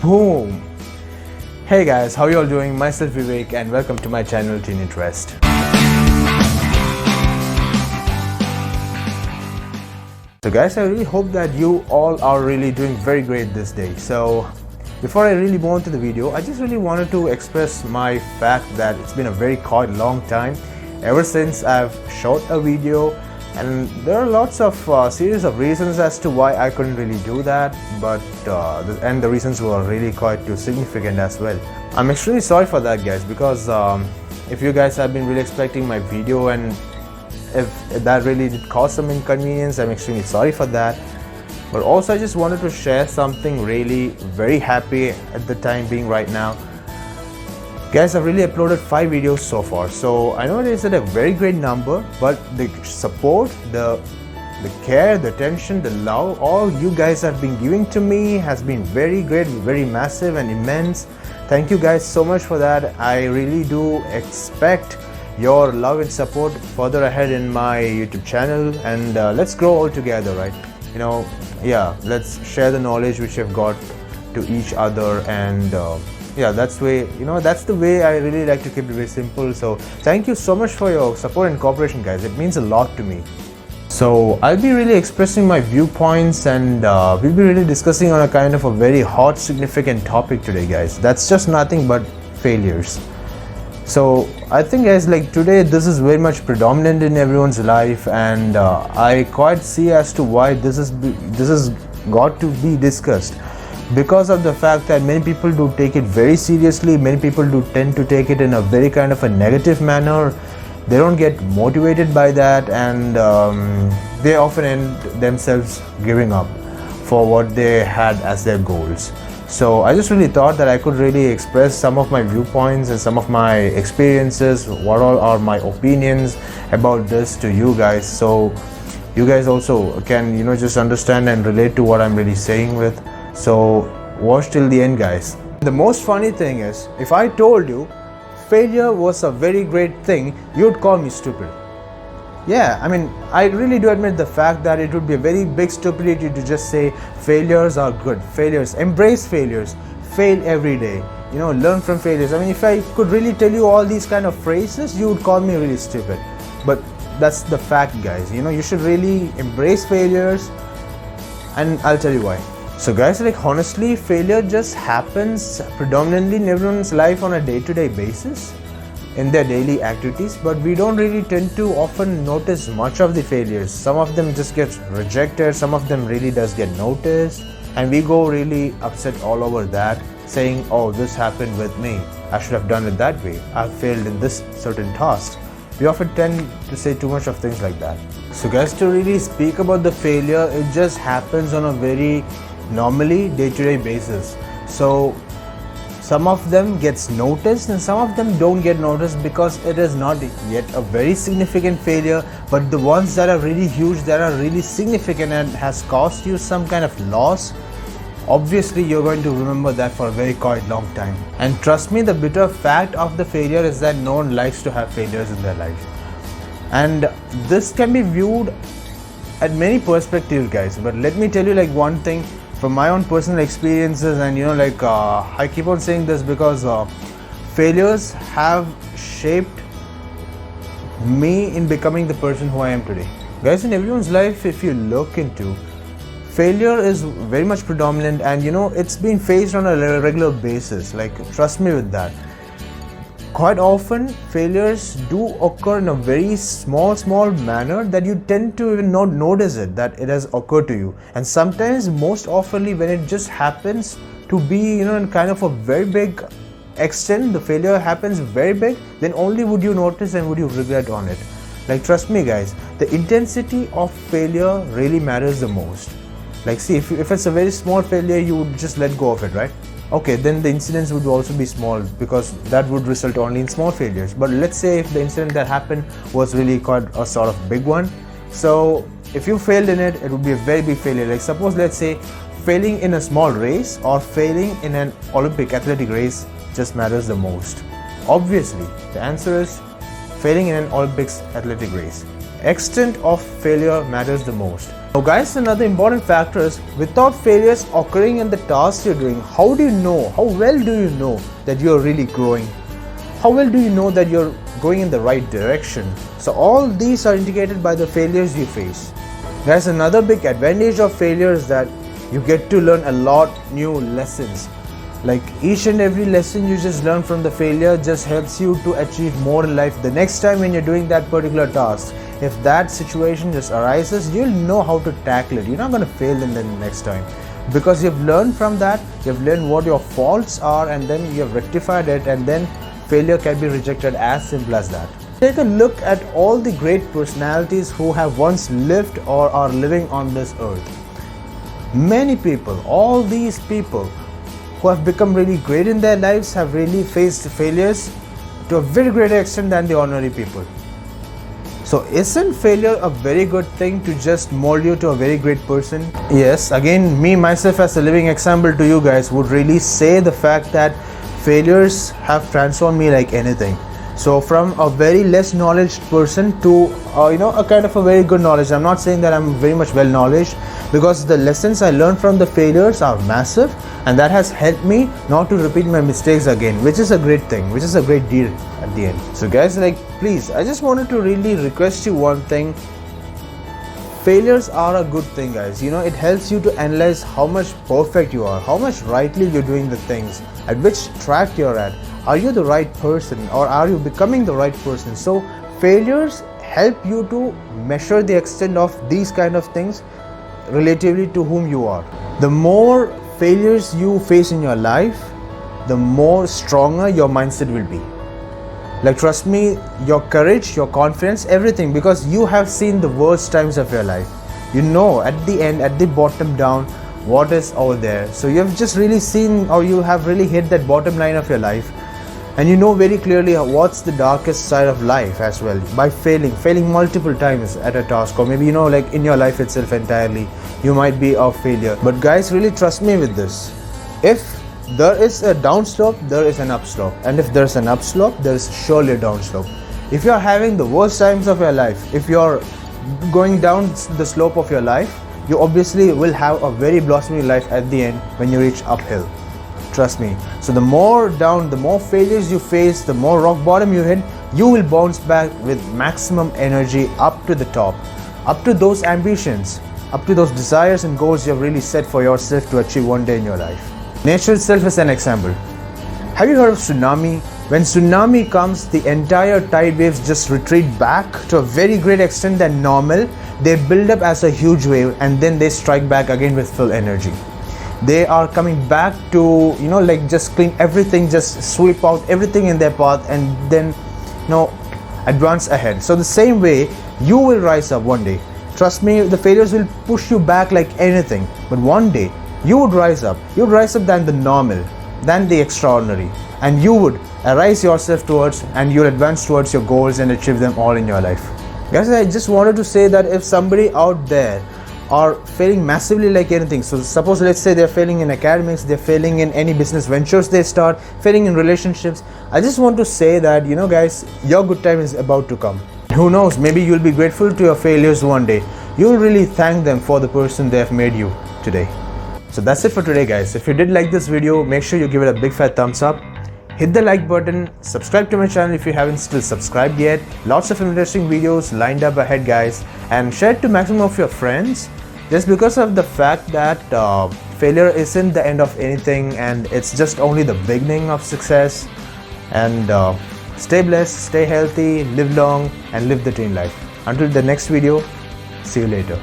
Boom! Hey guys, how you all doing? Myself Vivek and welcome to my channel Teen Interest. So guys, I really hope that you all are really doing very great this day. So before I really move on to the video, I just really wanted to express my fact that it's been a very quite long time ever since I've shot a video, and there are lots of series of reasons as to why I couldn't really do that, but the reasons were really quite too significant as well. I'm extremely sorry for that guys, because if you guys have been really expecting my video and if that really did cause some inconvenience, I'm extremely sorry for that. But also I just wanted to share something really very happy at the time being right now. Guys, I've really uploaded 5 videos so far, so I know it isn't a very great number, but the support, the care, the attention, the love, all you guys have been giving to me has been very great, very massive and immense. Thank you guys so much for that. I really do expect your love and support further ahead in my YouTube channel, and let's grow all together, right? Let's share the knowledge which you've got to each other, and that's the way I really like to keep it very simple. So thank you so much for your support and cooperation guys, it means a lot to me. So I'll be really expressing my viewpoints, and we'll be really discussing on a kind of a very hot significant topic today guys. That's just nothing but failures. So I think guys, like today this is very much predominant in everyone's life, and I quite see as to why this has got to be discussed, because of the fact that many people do take it very seriously. Many people do tend to take it in a very kind of a negative manner. They don't get motivated by that, and they often end themselves giving up for what they had as their goals. So I just really thought that I could really express some of my viewpoints and some of my experiences, what all are my opinions about this to you guys, so you guys also can just understand and relate to what I'm really saying with. So watch till the end guys. The most funny thing is, if I told you failure was a very great thing, you'd call me stupid. Yeah, I mean, I really do admit the fact that it would be a very big stupidity to just say failures are good. Failures, embrace failures, fail every day, learn from failures. I mean, if I could really tell you all these kind of phrases, you would call me really stupid. But that's the fact guys, you should really embrace failures, and I'll tell you why. So guys, like honestly, failure just happens predominantly in everyone's life on a day-to-day basis in their daily activities, but we don't really tend to often notice much of the failures. Some of them just get rejected, some of them really does get noticed, and we go really upset all over that, saying, oh, this happened with me, I should have done it that way, I failed in this certain task. We often tend to say too much of things like that. So guys, to really speak about the failure, it just happens on a very normally day-to-day basis. So some of them gets noticed and some of them don't get noticed because it is not yet a very significant failure, but the ones that are really huge, that are really significant and has caused you some kind of loss, obviously you're going to remember that for a very quite long time. And trust me, the bitter fact of the failure is that no one likes to have failures in their life, and this can be viewed at many perspectives guys. But let me tell you like one thing from my own personal experiences, and I keep on saying this because failures have shaped me in becoming the person who I am today. Guys, in everyone's life, if you look into, failure is very much predominant, and it's been faced on a regular basis. Like, trust me with that. Quite often failures do occur in a very small manner that you tend to even not notice it, that it has occurred to you. And sometimes, most oftenly, when it just happens to be in kind of a very big extent, the failure happens very big, then only would you notice and would you regret on it. Like, trust me guys, the intensity of failure really matters the most. Like, see, if it's a very small failure, you would just let go of it, right? Okay, then the incidents would also be small, because that would result only in small failures. But let's say if the incident that happened was really quite a sort of big one, so if you failed in it, it would be a very big failure. Like, suppose, let's say, failing in a small race or failing in an Olympic athletic race just matters the most. Obviously, the answer is failing in an Olympics athletic race. extent of failure matters the most. Now guys, another important factor is without failures occurring in the task you're doing, how do you know, how well do you know that you're really growing? How well do you know that you're going in the right direction? So all these are indicated by the failures you face. Guys, another big advantage of failure is that you get to learn a lot new lessons. Like each and every lesson you just learn from the failure just helps you to achieve more in life. The next time when you're doing that particular task, if that situation just arises, you'll know how to tackle it. You're not going to fail in the next time, because you've learned from that, you've learned what your faults are, and then you have rectified it, and then failure can be rejected as simple as that. Take a look at all the great personalities who have once lived or are living on this earth. Many people, all these people who have become really great in their lives have really faced failures to a very greater extent than the ordinary people. So isn't failure a very good thing to just mold you to a very great person? Yes, again, me myself as a living example to you guys would really say the fact that failures have transformed me like anything. So from a very less knowledge person to a kind of a very good knowledge. I'm not saying that I'm very much well knowledge, because the lessons I learned from the failures are massive, and that has helped me not to repeat my mistakes again, which is a great thing, which is a great deal at the end. So guys, please, I just wanted to really request you one thing. Failures are a good thing, guys. It helps you to analyze how much perfect you are, how much rightly you're doing the things, at which track you're at. Are you the right person, or are you becoming the right person? So failures help you to measure the extent of these kind of things relatively to whom you are. The more failures you face in your life, the more stronger your mindset will be. Trust me, your courage, your confidence, everything, because you have seen the worst times of your life. At the end, at the bottom down, what is over there. So you have just really seen, or you have really hit that bottom line of your life, and you know very clearly what's the darkest side of life as well. By failing multiple times at a task, or maybe in your life itself entirely, you might be a failure. But guys, really trust me with this. If there is a downslope, there is an upslope, and if there's an upslope, there is surely a downslope. If you're having the worst times of your life, if you're going down the slope of your life, you obviously will have a very blossoming life at the end when you reach uphill. Trust me. So the more down, the more failures you face, the more rock bottom you hit, you will bounce back with maximum energy up to the top, up to those ambitions, up to those desires and goals you have really set for yourself to achieve one day in your life. Nature itself is an example. Have you heard of tsunami? When tsunami comes, the entire tide waves just retreat back to a very great extent than normal. They build up as a huge wave, and then they strike back again with full energy. They are coming back to just clean everything, just sweep out everything in their path, and then advance ahead. So the same way, you will rise up one day. Trust me, the failures will push you back like anything, but one day you would rise up. You would rise up than the normal, than the extraordinary, and you would arise yourself towards, and you'll advance towards your goals and achieve them all in your life. Guys, I just wanted to say that if somebody out there are failing massively like anything, so suppose let's say they're failing in academics, they're failing in any business ventures they start, failing in relationships, I just want to say that guys, your good time is about to come. Who knows, maybe you'll be grateful to your failures one day. You'll really thank them for the person they have made you today. So that's it for today, guys. If you did like this video, make sure you give it a big fat thumbs up. Hit the like button, subscribe to my channel if you haven't still subscribed yet. Lots of interesting videos lined up ahead, guys, and share it to maximum of your friends, just because of the fact that failure isn't the end of anything, and it's just only the beginning of success. And stay blessed, stay healthy, live long, and live the dream life. Until the next video, see you later.